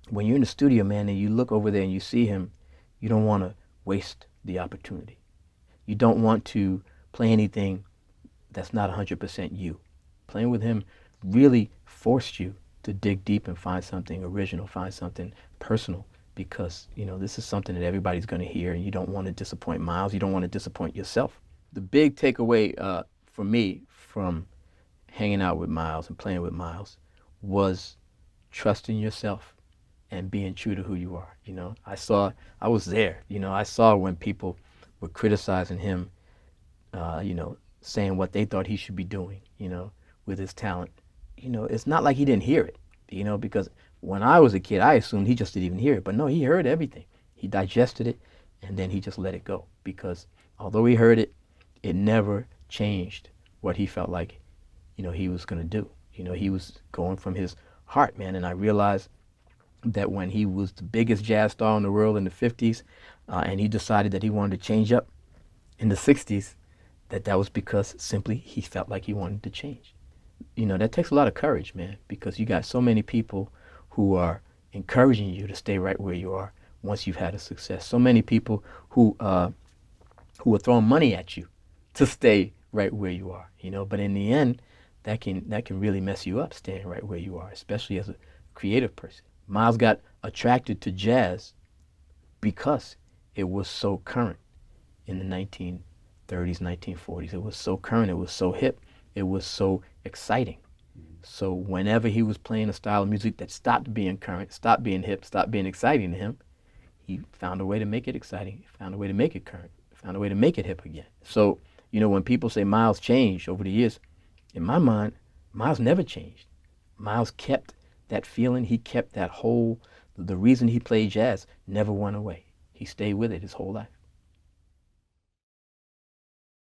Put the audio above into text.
when you're in the studio, man, and you look over there and you see him, you don't want to waste the opportunity. You don't want to play anything that's not 100% you. Playing with him really forced you to dig deep and find something original, find something personal, because this is something that everybody's going to hear, and you don't want to disappoint Miles. You don't want to disappoint yourself. The big takeaway for me from hanging out with Miles and playing with Miles was trusting yourself and being true to who you are. I was there. I saw when people were criticizing him, saying what they thought he should be doing, with his talent. It's not like he didn't hear it, because when I was a kid, I assumed he just didn't even hear it. But no, he heard everything. He digested it, and then he just let it go. Because although he heard it, it never changed what he felt like, he was going to do. He was going from his heart, man. And I realized that when he was the biggest jazz star in the world in the 50s, and he decided that he wanted to change up in the 60s, that was because simply he felt like he wanted to change. That takes a lot of courage, man, because you got so many people who are encouraging you to stay right where you are once you've had a success. So many people who are throwing money at you to stay right where you are. But in the end, that can really mess you up, staying right where you are, especially as a creative person. Miles got attracted to jazz because it was so current in the 1930s, 1940s. It was so current, it was so hip, it was so exciting. So whenever he was playing a style of music that stopped being current, stopped being hip, stopped being exciting to him, he found a way to make it exciting, found a way to make it current, found a way to make it hip again. So, when people say Miles changed over the years, in my mind, Miles never changed. Miles kept that feeling, he kept that the reason he played jazz never went away. He stayed with it his whole life.